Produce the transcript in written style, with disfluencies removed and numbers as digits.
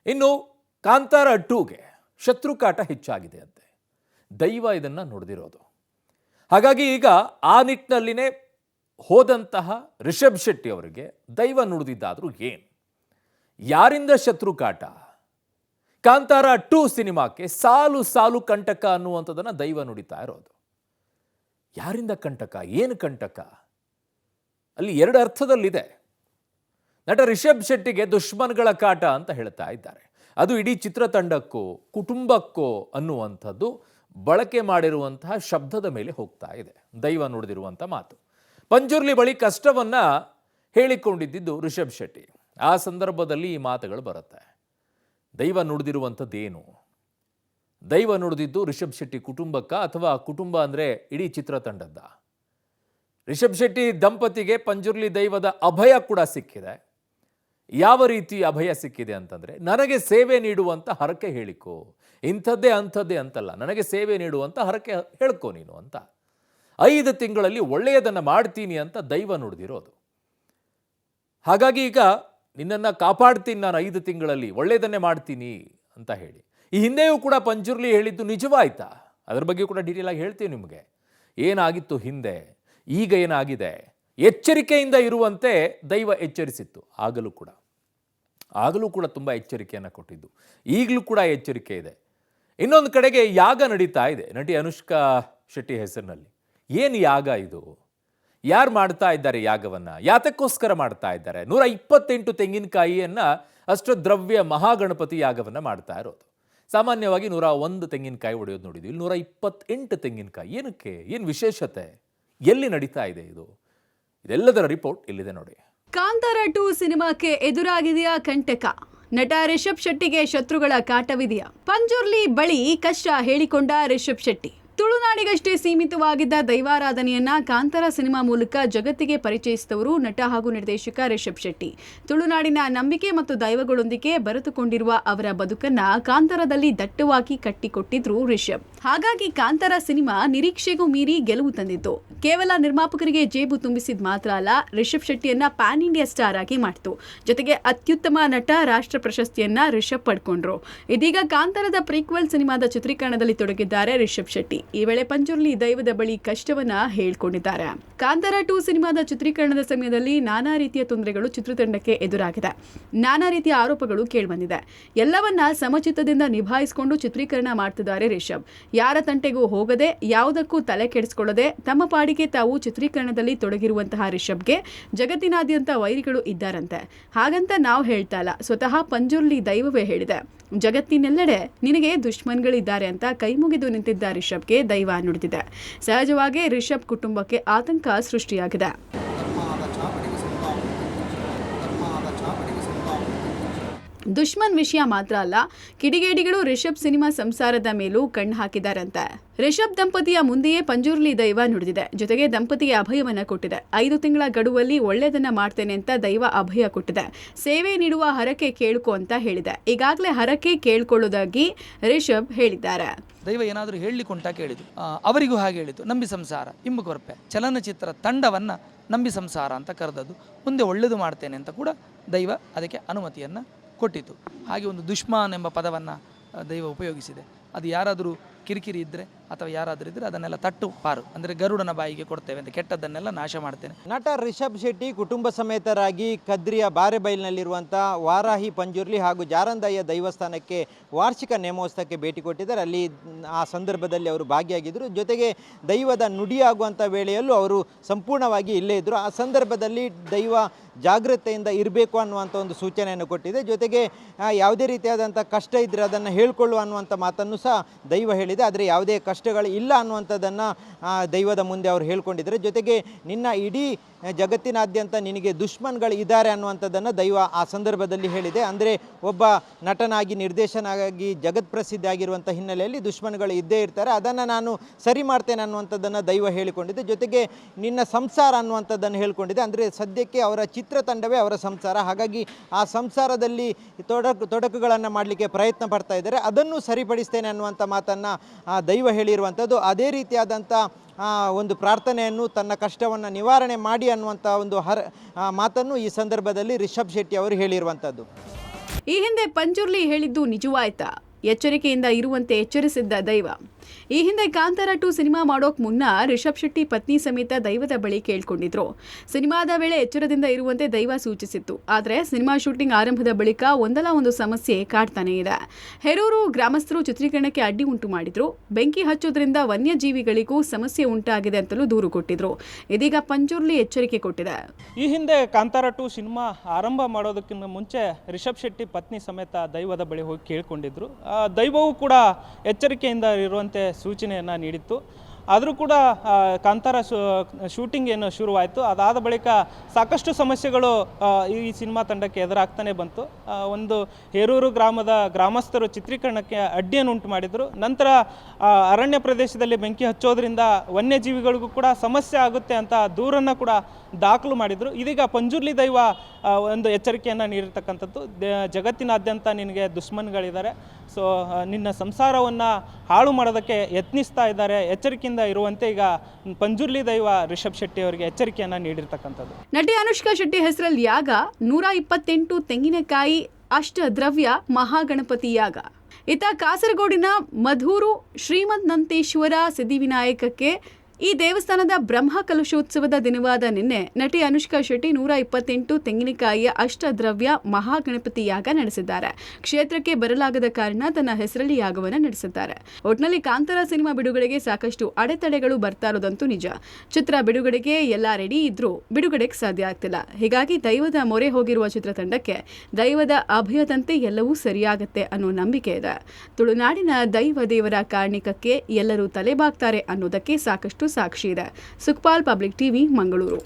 ಇನ್ನು ಕಾಂತಾರ 2ಗೆ ಶತ್ರುಕಾಟ ಹೆಚ್ಚಾಗಿದೆ ಅಂತೆ. ದೈವ ಇದನ್ನು ನೋಡಿದಿರೋದು. ಹಾಗಾಗಿ ಈಗ ಆ ನಿಟ್ಟಿನಲ್ಲಿನೇ ಹೋದಂತಹ ರಿಷಬ್ ಶೆಟ್ಟಿ ಅವರಿಗೆ ದೈವ ನುಡಿದಿದ್ದಾದರೂ ಏನು? ಯಾರಿಂದ ಶತ್ರುಕಾಟ? ಕಾಂತಾರ 2 ಸಿನಿಮಾಕ್ಕೆ ಸಾಲು ಸಾಲು ಕಂಟಕ ಅನ್ನುವಂಥದ್ದನ್ನು ದೈವ ನುಡಿತಾ ಇರೋದು. ಯಾರಿಂದ ಕಂಟಕ? ಏನು ಕಂಟಕ? ಅಲ್ಲಿ ಎರಡು ಅರ್ಥದಲ್ಲಿದೆ. ನಟ ರಿಷಬ್ ಶೆಟ್ಟಿಗೆ ದುಶ್ಮನ್ಗಳ ಕಾಟ ಅಂತ ಹೇಳ್ತಾ ಇದ್ದಾರೆ. ಅದು ಇಡೀ ಚಿತ್ರತಂಡಕ್ಕೋ ಕುಟುಂಬಕ್ಕೋ ಅನ್ನುವಂಥದ್ದು ಬಳಕೆ ಮಾಡಿರುವಂತಹ ಶಬ್ದದ ಮೇಲೆ ಹೋಗ್ತಾ ಇದೆ. ದೈವ ನುಡಿದಿರುವಂಥ ಮಾತು. ಪಂಜುರ್ಲಿ ಬಳಿ ಕಷ್ಟವನ್ನ ಹೇಳಿಕೊಂಡಿದ್ದು ರಿಷಬ್ ಶೆಟ್ಟಿ. ಆ ಸಂದರ್ಭದಲ್ಲಿ ಈ ಮಾತುಗಳು ಬರುತ್ತೆ. ದೈವ ನುಡಿದಿರುವಂಥದ್ದೇನು? ದೈವ ನುಡಿದಿದ್ದು ರಿಷಬ್ ಶೆಟ್ಟಿ ಕುಟುಂಬಕ್ಕ ಅಥವಾ ಕುಟುಂಬ ಅಂದರೆ ಇಡೀ ಚಿತ್ರತಂಡದ್ದ? ರಿಷಬ್ ಶೆಟ್ಟಿ ದಂಪತಿಗೆ ಪಂಜುರ್ಲಿ ದೈವದ ಅಭಯ ಕೂಡ ಸಿಕ್ಕಿದೆ. ಯಾವ ರೀತಿ ಅಭಯ ಸಿಕ್ಕಿದೆ ಅಂತಂದರೆ, ನನಗೆ ಸೇವೆ ನೀಡುವಂಥ ಹರಕೆ ಹೇಳಿಕೋ, ಇಂಥದ್ದೇ ಅಂಥದ್ದೇ ಅಂತಲ್ಲ, ನನಗೆ ಸೇವೆ ನೀಡುವಂಥ ಹರಕೆ ಹೇಳ್ಕೊ ನೀನು ಅಂತ. 5 ತಿಂಗಳಲ್ಲಿ ಒಳ್ಳೆಯದನ್ನು ಮಾಡ್ತೀನಿ ಅಂತ ದೈವ ನುಡಿದಿರೋದು. ಹಾಗಾಗಿ ಈಗ ನಿನ್ನನ್ನು ಕಾಪಾಡ್ತೀನಿ ನಾನು 5 ತಿಂಗಳಲ್ಲಿ, ಒಳ್ಳೆಯದನ್ನೇ ಮಾಡ್ತೀನಿ ಅಂತ ಹೇಳಿ. ಈ ಹಿಂದೆಯೂ ಕೂಡ ಪಂಜುರ್ಲಿ ಹೇಳಿದ್ದು ನಿಜವಾಯ್ತಾ? ಅದರ ಬಗ್ಗೆ ಕೂಡ ಡೀಟೇಲ್ ಆಗಿ ಹೇಳ್ತೀವಿ ನಿಮಗೆ. ಏನಾಗಿತ್ತು ಹಿಂದೆ, ಈಗ ಏನಾಗಿದೆ, ಎಚ್ಚರಿಕೆಯಿಂದ ಇರುವಂತೆ ದೈವ ಎಚ್ಚರಿಸಿತ್ತು. ಆಗಲೂ ಕೂಡ ತುಂಬ ಎಚ್ಚರಿಕೆಯನ್ನು ಕೊಟ್ಟಿದ್ದು. ಈಗಲೂ ಕೂಡ ಎಚ್ಚರಿಕೆ ಇದೆ. ಇನ್ನೊಂದು ಕಡೆಗೆ ಯಾಗ ನಡೀತಾ ಇದೆ ನಟಿ ಅನುಷ್ಕಾ ಶೆಟ್ಟಿ ಹೆಸರಿನಲ್ಲಿ. ಏನು ಯಾಗ ಇದು? ಯಾರು ಮಾಡ್ತಾ ಇದ್ದಾರೆ ಯಾಗವನ್ನು? ಯಾತಕ್ಕೋಸ್ಕರ ಮಾಡ್ತಾ ಇದ್ದಾರೆ? 128 ತೆಂಗಿನಕಾಯಿಯನ್ನು ಅಷ್ಟದ್ರವ್ಯ ಮಹಾಗಣಪತಿ ಯಾಗವನ್ನು ಮಾಡ್ತಾ ಇರೋದು. ಸಾಮಾನ್ಯವಾಗಿ 101 ತೆಂಗಿನಕಾಯಿ ಹೊಡೆಯೋದು ನೋಡಿದ್ವಿ. ಇಲ್ಲಿ 128 ತೆಂಗಿನಕಾಯಿ. ಏನಕ್ಕೆ? ಏನು ವಿಶೇಷತೆ? ಎಲ್ಲಿ ನಡೀತಾ ಇದೆ ಇದು? ಇದೆಲ್ಲದರ ರಿಪೋರ್ಟ್ ಇಲ್ಲಿದೆ ನೋಡಿ. ಕಾಂತಾರ 2 ಸಿನಿಮಾಕ್ಕೆ ಎದುರಾಗಿದೆಯಾ ಕಂಟಕ? ನಟ ರಿಷಬ್ ಶೆಟ್ಟಿಗೆ ಶತ್ರುಗಳ ಕಾಟವಿದೆಯಾ? ಪಂಜುರ್ಲಿ ಬಳಿ ಕಷ್ಟ ಹೇಳಿಕೊಂಡ ರಿಷಬ್ ಶೆಟ್ಟಿ. ತುಳುನಾಡಿಗಷ್ಟೇ ಸೀಮಿತವಾಗಿದ್ದ ದೈವಾರಾಧನೆಯನ್ನ ಕಾಂತಾರ ಸಿನಿಮಾ ಮೂಲಕ ಜಗತ್ತಿಗೆ ಪರಿಚಯಿಸಿದವರು ನಟ ಹಾಗೂ ನಿರ್ದೇಶಕ ರಿಷಬ್ ಶೆಟ್ಟಿ. ತುಳುನಾಡಿನ ನಂಬಿಕೆ ಮತ್ತು ದೈವಗಳೊಂದಿಗೆ ಬೆರೆತುಕೊಂಡಿರುವ ಅವರ ಬದುಕನ್ನ ಕಾಂತಾರದಲ್ಲಿ ದಟ್ಟವಾಗಿ ಕಟ್ಟಿಕೊಟ್ಟಿದ್ರು ರಿಷಬ್. ಹಾಗಾಗಿ ಕಾಂತಾರ ಸಿನಿಮಾ ನಿರೀಕ್ಷೆಗೂ ಮೀರಿ ಗೆಲುವು ತಂದಿತ್ತು. ಕೇವಲ ನಿರ್ಮಾಪಕರಿಗೆ ಜೇಬು ತುಂಬಿಸಿದ ಮಾತ್ರ ಅಲ್ಲ, ರಿಷಬ್ ಶೆಟ್ಟಿಯನ್ನ ಪ್ಯಾನ್ ಇಂಡಿಯಾ ಸ್ಟಾರ್ ಆಗಿ ಮಾಡ್ತು. ಜೊತೆಗೆ ಅತ್ಯುತ್ತಮ ನಟ ರಾಷ್ಟ್ರ ಪ್ರಶಸ್ತಿಯನ್ನ ರಿಷಬ್ ಪಡ್ಕೊಂಡ್ರು. ಇದೀಗ ಕಾಂತಾರದ ಪ್ರೀಕ್ವೆಲ್ ಸಿನಿಮಾದ ಚಿತ್ರೀಕರಣದಲ್ಲಿ ತೊಡಗಿದ್ದಾರೆ ರಿಷಬ್ ಶೆಟ್ಟಿ. ಈ ವೇಳೆ ಪಂಜುರ್ಲಿ ದೈವದ ಬಳಿ ಕಷ್ಟವನ್ನ ಹೇಳ್ಕೊಂಡಿದ್ದಾರೆ. ಕಾಂತಾರ 2 ಸಿನಿಮಾದ ಚಿತ್ರೀಕರಣದ ಸಮಯದಲ್ಲಿ ನಾನಾ ರೀತಿಯ ತೊಂದರೆಗಳು ಚಿತ್ರತಂಡಕ್ಕೆ ಎದುರಾಗಿದೆ. ನಾನಾ ರೀತಿಯ ಆರೋಪಗಳು ಕೇಳಿಬಂದಿದೆ. ಎಲ್ಲವನ್ನ ಸಮಚಿತ್ತದಿಂದ ನಿಭಾಯಿಸಿಕೊಂಡು ಚಿತ್ರೀಕರಣ ಮಾಡ್ತಿದ್ದಾರೆ ರಿಷಬ್. ಯಾರ ತಂಟೆಗೂ ಹೋಗದೆ, ಯಾವುದಕ್ಕೂ ತಲೆ ಕೆಡಿಸಿಕೊಳ್ಳದೆ ತಮ್ಮ ಪಾಡಿಗೆ ತಾವು ಚಿತ್ರೀಕರಣದಲ್ಲಿ ತೊಡಗಿರುವಂತಹ ರಿಷಬ್ಗೆ ಜಗತ್ತಿನಾದ್ಯಂತ ವೈರಿಗಳು ಇದ್ದಾರಂತೆ. ಹಾಗಂತ ನಾವು ಹೇಳ್ತಾ ಇಲ್ಲ, ಸ್ವತಃ ಪಂಜುರ್ಲಿ ದೈವವೇ ಹೇಳಿದೆ. ಜಗತ್ತಿನೆಲ್ಲೆಡೆ ನಿನಗೆ ದುಶ್ಮನ್ಗಳಿದ್ದಾರೆ ಅಂತ ಕೈಮುಗಿದು ನಿಂತಿದ್ದ ರಿಷಬ್ಗೆ ದೈವ ನುಡಿದಿದೆ. ಸಹಜವಾಗಿ ರಿಷಬ್ ಕುಟುಂಬಕ್ಕೆ ಆತಂಕ ಸೃಷ್ಟಿಯಾಗಿದೆ. ದುಶ್ಮನ್ ವಿಷಯ ಮಾತ್ರ ಅಲ್ಲ, ಕಿಡಿಗೇಡಿಗಳು ರಿಷಬ್ ಸಿನಿಮಾ ಸಂಸಾರದ ಮೇಲೂ ಕಣ್ಣು ಹಾಕಿದಾರಂತೆ. ರಿಷಬ್ ದಂಪತಿಯ ಮುಂದೆಯೇ ಪಂಜುರ್ಲಿ ದೈವ ನುಡಿದಿದೆ. ಜೊತೆಗೆ ದಂಪತಿಗೆ ಅಭಯವನ್ನ ಕೊಟ್ಟಿದೆ. 5 ತಿಂಗಳ ಗಡುವಲ್ಲಿ ಒಳ್ಳೆಯದನ್ನ ಮಾಡ್ತೇನೆ ಅಂತ ದೈವ ಅಭಯ ಕೊಟ್ಟಿದೆ. ಸೇವೆ ನೀಡುವ ಹರಕೆ ಕೇಳ್ಕೊ ಅಂತ ಹೇಳಿದೆ. ಈಗಾಗಲೇ ಹರಕೆ ಕೇಳ್ಕೊಳ್ಳೋದಾಗಿ ರಿಷಬ್ ಹೇಳಿದ್ದಾರೆ. ದೈವ ಏನಾದರೂ ಹೇಳಲಿಕ್ಕುಂಟ ಕೇಳಿದ್ರು. ಅವರಿಗೂ ಹಾಗೆ ಹೇಳಿದ್ದು, ನಂಬಿ ಸಂಸಾರ ಇಂಬುಕೊರಪೆ ಚಲನಚಿತ್ರ ತಂಡವನ್ನು ನಂಬಿ ಸಂಸಾರ ಅಂತ ಕರೆದದ್ದು. ಮುಂದೆ ಒಳ್ಳೆಯದು ಮಾಡ್ತೇನೆ ಅಂತ ಕೂಡ ದೈವ ಅದಕ್ಕೆ ಅನುಮತಿಯನ್ನು ಕೊಟ್ಟಿತು. ಹಾಗೆ ಒಂದು ದುಶ್ಮನ್ ಎಂಬ ಪದವನ್ನು ದೈವ ಉಪಯೋಗಿಸಿದೆ. ಅದು ಯಾರಾದರೂ ಕಿರಿಕಿರಿ ಇದ್ದರೆ ಅಥವಾ ಯಾರಾದರೂ ಇದ್ದರೆ ಅದನ್ನೆಲ್ಲ ತಟ್ಟು ಪಾರು, ಅಂದರೆ ಗರುಡನ ಬಾಯಿಗೆ ಕೊಡ್ತೇವೆ ಅಂತ, ಕೆಟ್ಟದ್ದನ್ನೆಲ್ಲ ನಾಶ ಮಾಡ್ತೇನೆ. ನಟ ರಿಷಬ್ ಶೆಟ್ಟಿ ಕುಟುಂಬ ಸಮೇತರಾಗಿ ಕದ್ರಿಯ ಬಾರೆಬೈಲ್ನಲ್ಲಿರುವಂಥ ವಾರಾಹಿ ಪಂಜುರ್ಲಿ ಹಾಗೂ ಜಾರಂದಯ್ಯ ದೈವಸ್ಥಾನಕ್ಕೆ ವಾರ್ಷಿಕ ನೇಮೋತ್ಸವಕ್ಕೆ ಭೇಟಿ ಕೊಟ್ಟಿದ್ದಾರೆ. ಅಲ್ಲಿ ಆ ಸಂದರ್ಭದಲ್ಲಿ ಅವರು ಭಾಗಿಯಾಗಿದ್ದರು. ಜೊತೆಗೆ ದೈವದ ನುಡಿಯಾಗುವಂಥ ವೇಳೆಯಲ್ಲೂ ಅವರು ಸಂಪೂರ್ಣವಾಗಿ ಇಲ್ಲೇ ಇದ್ದರು. ಆ ಸಂದರ್ಭದಲ್ಲಿ ದೈವ ಜಾಗೃತೆಯಿಂದ ಇರಬೇಕು ಅನ್ನುವಂಥ ಒಂದು ಸೂಚನೆಯನ್ನು ಕೊಟ್ಟಿದೆ. ಜೊತೆಗೆ ಯಾವುದೇ ರೀತಿಯಾದಂಥ ಕಷ್ಟ ಇದ್ದರೆ ಅದನ್ನು ಹೇಳ್ಕೊಳ್ಳುವ ಅನ್ನುವಂಥ ಮಾತನ್ನು ಸಹ ದೈವ ಹೇಳಿದೆ. ಆದರೆ ಯಾವುದೇ ಕಷ್ಟಗಳು ಇಲ್ಲ ಅನ್ನುವಂಥದ್ದನ್ನು ದೈವದ ಮುಂದೆ ಅವರು ಹೇಳ್ಕೊಂಡಿದ್ದಾರೆ. ಜೊತೆಗೆ ನಿನ್ನ ಇಡೀ ಜಗತ್ತಿನಾದ್ಯಂತ ನಿನಗೆ ದುಶ್ಮನ್ಗಳು ಇದ್ದಾರೆ ಅನ್ನುವಂಥದ್ದನ್ನು ದೈವ ಆ ಸಂದರ್ಭದಲ್ಲಿ ಹೇಳಿದೆ. ಅಂದರೆ ಒಬ್ಬ ನಟನಾಗಿ ನಿರ್ದೇಶನಾಗಿ ಜಗತ್ಪ್ರಸಿದ್ಧ ಆಗಿರುವಂಥ ಹಿನ್ನೆಲೆಯಲ್ಲಿ ದುಶ್ಮನ್ಗಳು ಇದ್ದೇ ಇರ್ತಾರೆ, ಅದನ್ನು ನಾನು ಸರಿ ಮಾಡ್ತೇನೆ ಅನ್ನುವಂಥದ್ದನ್ನು ದೈವ ಹೇಳಿಕೊಂಡಿದೆ. ಜೊತೆಗೆ ನಿನ್ನ ಸಂಸಾರ ಅನ್ನುವಂಥದ್ದನ್ನು ಹೇಳ್ಕೊಂಡಿದೆ. ಅಂದರೆ ಸದ್ಯಕ್ಕೆ ಅವರ ಚಿತ್ರತಂಡವೇ ಅವರ ಸಂಸಾರ. ಹಾಗಾಗಿ ಆ ಸಂಸಾರದಲ್ಲಿ ತೊಡಕುಗಳನ್ನು ಮಾಡಲಿಕ್ಕೆ ಪ್ರಯತ್ನ ಪಡ್ತಾ ಇದ್ದಾರೆ, ಅದನ್ನು ಸರಿಪಡಿಸ್ತೇನೆ ಅನ್ನುವಂಥ ಮಾತನ್ನು ದೈವ ಹೇಳಿರುವಂಥದ್ದು. ಅದೇ ರೀತಿಯಾದಂಥ ಒಂದು ಪ್ರಾರ್ಥನೆಯನ್ನು, ತನ್ನ ಕಷ್ಟವನ್ನು ನಿವಾರಣೆ ಮಾಡಿ ಅನ್ನುವಂಥ ಒಂದು ಮಾತನ್ನು ಈ ಸಂದರ್ಭದಲ್ಲಿ ರಿಷಬ್ ಶೆಟ್ಟಿ ಅವರು ಹೇಳಿರುವಂಥದ್ದು. ಈ ಹಿಂದೆ ಪಂಜುರ್ಲಿ ಹೇಳಿದ್ದು ನಿಜವಾಯ್ತಾ? ಎಚ್ಚರಿಕೆಯಿಂದ ಇರುವಂತೆ ಎಚ್ಚರಿಸಿದ್ದ ದೈವ. ಈ ಹಿಂದೆ ಕಾಂತಾರ 2 ಸಿನಿಮಾ ಮಾಡೋಕ್ ಮುನ್ನ ರಿಷಬ್ ಶೆಟ್ಟಿ ಪತ್ನಿ ಸಮೇತ ದೈವದ ಬಳಿ ಕೇಳ್ಕೊಂಡಿದ್ರು. ಸಿನಿಮಾದ ವೇಳೆ ಎಚ್ಚರದಿಂದ ಇರುವಂತೆ ದೈವ ಸೂಚಿಸಿತ್ತು. ಆದರೆ ಸಿನಿಮಾ ಶೂಟಿಂಗ್ ಆರಂಭದ ಬಳಿಕ ಒಂದಲ್ಲ ಒಂದು ಸಮಸ್ಯೆ ಕಾಡ್ತಾನೆ ಇದೆ. ಹೆರೂರು ಗ್ರಾಮಸ್ಥರು ಚಿತ್ರೀಕರಣಕ್ಕೆ ಅಡ್ಡಿ ಉಂಟು ಮಾಡಿದ್ರು. ಬೆಂಕಿ ಹಚ್ಚೋದ್ರಿಂದ ವನ್ಯಜೀವಿಗಳಿಗೂ ಸಮಸ್ಯೆ ಉಂಟಾಗಿದೆ ಅಂತಲೂ ದೂರು ಕೊಟ್ಟಿದ್ರು. ಇದೀಗ ಪಂಜುರ್ಲಿ ಎಚ್ಚರಿಕೆ ಕೊಟ್ಟಿದೆ. ಈ ಹಿಂದೆ ಕಾಂತಾರ 2 ಸಿನಿಮಾ ಆರಂಭ ಮಾಡೋದಕ್ಕಿಂತ ಮುಂಚೆ ರಿಷಬ್ ಶೆಟ್ಟಿ ಪತ್ನಿ ಸಮೇತ ದೈವದ ಬಳಿ ಹೋಗಿ ಕೇಳ್ಕೊಂಡಿದ್ರು. ದೈವವು ಕೂಡ ಎಚ್ಚರಿಕೆಯಿಂದ ಇರುವಂತೆ ಸೂಚನೆಯನ್ನು ನೀಡಿತ್ತು. ಆದರೂ ಕೂಡ ಕಾಂತಾರ ಶೂಟಿಂಗ್ ಏನು ಶುರುವಾಯಿತು. ಅದಾದ ಬಳಿಕ ಸಾಕಷ್ಟು ಸಮಸ್ಯೆಗಳು ಈ ಸಿನಿಮಾ ತಂಡಕ್ಕೆ ಎದುರಾಗ್ತಾನೆ ಬಂತು. ಒಂದು ಹೇರೂರು ಗ್ರಾಮದ ಗ್ರಾಮಸ್ಥರು ಚಿತ್ರೀಕರಣಕ್ಕೆ ಅಡ್ಡಿಯನ್ನು ಉಂಟು ಮಾಡಿದರು. ನಂತರ ಅರಣ್ಯ ಪ್ರದೇಶದಲ್ಲಿ ಬೆಂಕಿ ಹಚ್ಚೋದ್ರಿಂದ ವನ್ಯಜೀವಿಗಳಿಗೂ ಕೂಡ ಸಮಸ್ಯೆ ಆಗುತ್ತೆ ಅಂತ ದೂರನ್ನು ಕೂಡ ದಾಖಲು ಮಾಡಿದರು. ಇದೀಗ ಪಂಜುರ್ಲಿ ದೈವ ಒಂದು ಎಚ್ಚರಿಕೆಯನ್ನು ನೀಡಿರ್ತಕ್ಕಂಥದ್ದು. ಜಗತ್ತಿನಾದ್ಯಂತ ನಿನಗೆ ದುಶ್ಮನ್ಗಳಿದ್ದಾರೆ, ಸೊ ನಿನ್ನ ಸಂಸಾರವನ್ನು ಹಾಳು ಮಾಡೋದಕ್ಕೆ ಯತ್ನಿಸ್ತಾ ಇದ್ದಾರೆ, ಎಚ್ಚರಿಕೆಯಿಂದ ಇರುವಂತೆ ಈಗ ಪಂಜುರ್ಲಿ ದೈವ ರಿಷಬ್ ಶೆಟ್ಟಿ ಅವರಿಗೆ ಎಚ್ಚರಿಕೆಯನ್ನು ನೀಡಿರ್ತಕ್ಕಂಥದ್ದು. ನಟಿ ಅನುಷ್ಕಾ ಶೆಟ್ಟಿ ಹೆಸರಲ್ಲಿ ಯಾಗ, 128 ತೆಂಗಿನಕಾಯಿ ಅಷ್ಟದ್ರವ್ಯ ಮಹಾಗಣಪತಿ ಯಾಗ. ಇತ್ತ ಕಾಸರಗೋಡಿನ ಮಧೂರು ಶ್ರೀಮಂತೇಶ್ವರ ಸಿದ್ಧಿವಿನಾಯಕಕ್ಕೆ ಈ ದೇವಸ್ಥಾನದ ಬ್ರಹ್ಮ ಕಲಶೋತ್ಸವದ ದಿನವಾದ ನಿನ್ನೆ ನಟಿ ಅನುಷ್ಕಾ ಶೆಟ್ಟಿ 128 ತೆಂಗಿನಕಾಯಿಯ ಅಷ್ಟದ್ರವ್ಯ ಮಹಾಗಣಪತಿ ಯಾಗ ನಡೆಸಿದ್ದಾರೆ. ಕ್ಷೇತ್ರಕ್ಕೆ ಬರಲಾಗದ ಕಾರಣ ತನ್ನ ಹೆಸರಲ್ಲಿ ಯಾಗವನ್ನು ನಡೆಸಿದ್ದಾರೆ. ಒಟ್ನಲ್ಲಿ ಕಾಂತಾರ ಸಿನಿಮಾ ಬಿಡುಗಡೆಗೆ ಸಾಕಷ್ಟು ಅಡೆತಡೆಗಳು ಬರ್ತಾ ಇರೋದಂತೂ ನಿಜ. ಚಿತ್ರ ಬಿಡುಗಡೆಗೆ ಎಲ್ಲ ರೆಡಿ ಇದ್ರೂ ಬಿಡುಗಡೆಗೆ ಸಾಧ್ಯ ಆಗ್ತಿಲ್ಲ. ಹೀಗಾಗಿ ದೈವದ ಮೊರೆ ಹೋಗಿರುವ ಚಿತ್ರತಂಡಕ್ಕೆ ದೈವದ ಅಭಯದಂತೆ ಎಲ್ಲವೂ ಸರಿಯಾಗತ್ತೆ ಅನ್ನೋ ನಂಬಿಕೆ ಇದೆ. ತುಳುನಾಡಿನ ದೈವ ದೇವರ ಕಾರಣಿಕಕ್ಕೆ ಎಲ್ಲರೂ ತಲೆಬಾಗ್ತಾರೆ ಅನ್ನೋದಕ್ಕೆ ಸಾಕಷ್ಟು ಸಾಕ್ಷಿ ಇದೆ. Sukhpal, public TV, Mangaluru.